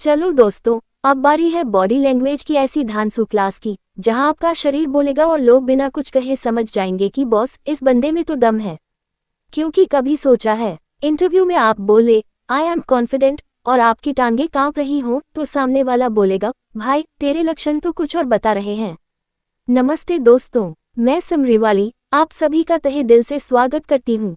चलो दोस्तों, अब बारी है बॉडी लैंग्वेज की ऐसी धांसू क्लास की, जहां आपका शरीर बोलेगा और लोग बिना कुछ कहे समझ जाएंगे कि बॉस, इस बंदे में तो दम है। क्योंकि कभी सोचा है, इंटरव्यू में आप बोले आई एम कॉन्फिडेंट और आपकी टांगे कांप रही हों, तो सामने वाला बोलेगा भाई तेरे लक्षण तो कुछ और बता रहे हैं। नमस्ते दोस्तों, मैं समरीवाली आप सभी का तहे दिल से स्वागत करती हूँ।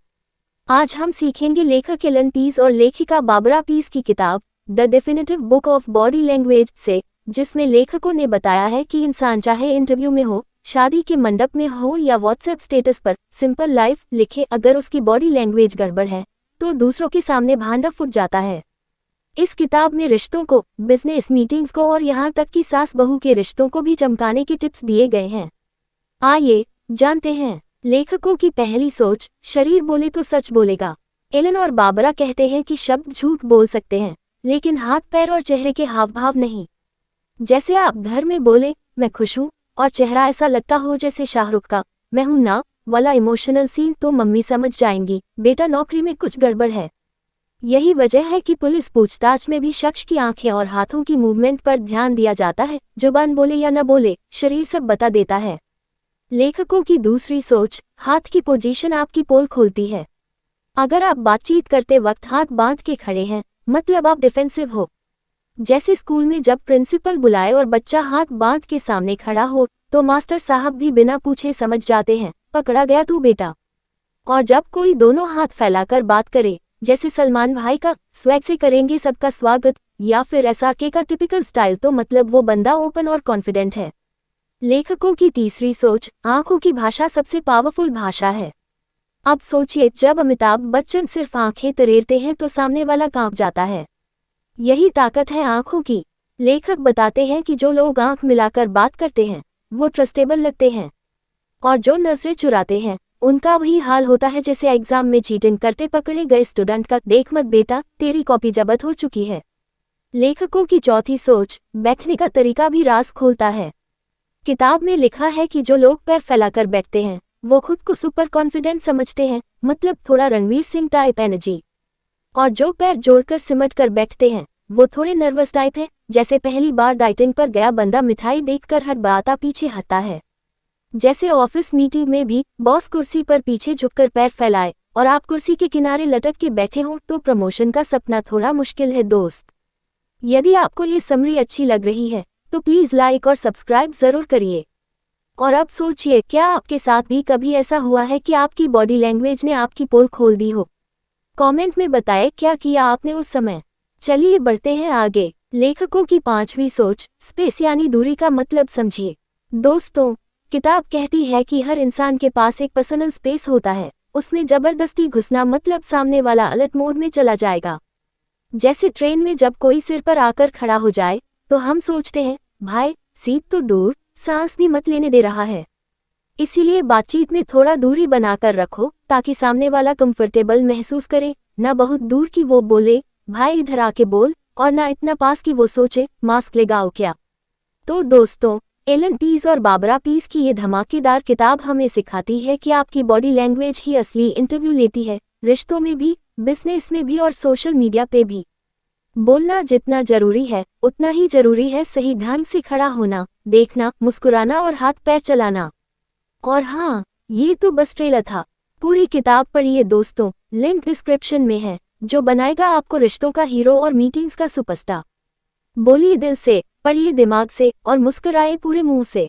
आज हम सीखेंगे लेखक एलन पीज और लेखिका बाबरा पीज की किताब the definitive book of body language से, जिसमें लेखकों ने बताया है कि इंसान चाहे इंटरव्यू में हो, शादी के मंडप में हो या व्हाट्सएप स्टेटस पर सिंपल लाइफ लिखे, अगर उसकी बॉडी लैंग्वेज गड़बड़ है तो दूसरों के सामने भांडा फूट जाता है। इस किताब में रिश्तों को, बिजनेस मीटिंग्स को और यहाँ तक कि सास बहू के रिश्तों को भी चमकाने के टिप्स दिए गए हैं। आइए जानते हैं। लेखकों की पहली सोच, शरीर बोले तो सच बोलेगा। एलन और बाबरा कहते हैं कि शब्द झूठ बोल सकते हैं, लेकिन हाथ पैर और चेहरे के हाव भाव नहीं। जैसे आप घर में बोले मैं खुश हूँ और चेहरा ऐसा लगता हो जैसे शाहरुख का मैं हूं ना वाला इमोशनल सीन, तो मम्मी समझ जाएंगी बेटा नौकरी में कुछ गड़बड़ है। यही वजह है कि पुलिस पूछताछ में भी शख्स की आंखें और हाथों की मूवमेंट पर ध्यान दिया जाता है। जुबान बोले या न बोले, शरीर सब बता देता है। लेखकों की दूसरी सोच, हाथ की पोजीशन आपकी पोल खोलती है। अगर आप बातचीत करते वक्त हाथ बांध के खड़े हैं, मतलब आप डिफेंसिव हो। जैसे स्कूल में जब प्रिंसिपल बुलाए और बच्चा हाथ बांध के सामने खड़ा हो, तो मास्टर साहब भी बिना पूछे समझ जाते हैं पकड़ा गया तू बेटा। और जब कोई दोनों हाथ फैलाकर बात करे, जैसे सलमान भाई का स्वैग से करेंगे सबका स्वागत, या फिर एसआरके का टिपिकल स्टाइल, तो मतलब वो बंदा ओपन और कॉन्फिडेंट है। लेखकों की तीसरी सोच, आंखों की भाषा सबसे पावरफुल भाषा है। अब सोचिए, जब अमिताभ बच्चन सिर्फ आंखें तरेरते हैं तो सामने वाला कांप जाता है। यही ताकत है आंखों की। लेखक बताते हैं कि जो लोग आंख मिलाकर बात करते हैं वो ट्रस्टेबल लगते हैं, और जो नजरें चुराते हैं उनका वही हाल होता है जैसे एग्जाम में चीटिंग करते पकड़े गए स्टूडेंट का, देख मत बेटा तेरी कॉपी जब्त हो चुकी है। लेखकों की चौथी सोच, बैठने का तरीका भी राज खोलता है। किताब में लिखा है कि जो लोग पैर फैलाकर बैठते हैं वो खुद को सुपर कॉन्फिडेंट समझते हैं, मतलब थोड़ा रणवीर सिंह टाइप एनर्जी। और जो पैर जोड़कर सिमट कर बैठते हैं वो थोड़े नर्वस टाइप है, जैसे पहली बार डाइटिंग पर गया बंदा मिठाई देखकर हर बाता पीछे हटता है। जैसे ऑफिस मीटिंग में भी बॉस कुर्सी पर पीछे झुककर पैर फैलाए और आप कुर्सी के किनारे लटक के बैठे हो, तो प्रमोशन का सपना थोड़ा मुश्किल है दोस्त। यदि आपको ये समरी अच्छी लग रही है तो प्लीज लाइक और सब्सक्राइब जरूर करिए। और अब सोचिए, क्या आपके साथ भी कभी ऐसा हुआ है कि आपकी बॉडी लैंग्वेज ने आपकी पोल खोल दी हो? कमेंट में बताएं क्या किया आपने उस समय। चलिए बढ़ते हैं आगे। लेखकों की पांचवी सोच, स्पेस यानी दूरी का मतलब समझिए। दोस्तों, किताब कहती है कि हर इंसान के पास एक पर्सनल स्पेस होता है, उसमें जबरदस्ती घुसना मतलब सामने वाला अलर्ट मोड में चला जाएगा। जैसे ट्रेन में जब कोई सिर पर आकर खड़ा हो जाए तो हम सोचते हैं भाई सीट तो दूर, सांस भी मत लेने दे रहा है। इसीलिए बातचीत में थोड़ा दूरी बनाकर रखो ताकि सामने वाला कंफर्टेबल महसूस करे, न बहुत दूर की वो बोले भाई इधर आके बोल, और ना इतना पास कि वो सोचे मास्क लगाओ क्या। तो दोस्तों, एलन पीज और बाबरा पीज की ये धमाकेदार किताब हमें सिखाती है कि आपकी बॉडी लैंग्वेज ही असली इंटरव्यू लेती है, रिश्तों में भी, बिजनेस में भी और सोशल मीडिया पे भी। बोलना जितना जरूरी है उतना ही जरूरी है सही ढंग से खड़ा होना, देखना, मुस्कुराना और हाथ पैर चलाना। और हाँ, ये तो बस ट्रेलर था। पूरी किताब पढ़िए दोस्तों, लिंक डिस्क्रिप्शन में है, जो बनाएगा आपको रिश्तों का हीरो और मीटिंग्स का सुपरस्टार। बोलिए दिल से, पढ़िए दिमाग से और मुस्कुराए पूरे मुंह से।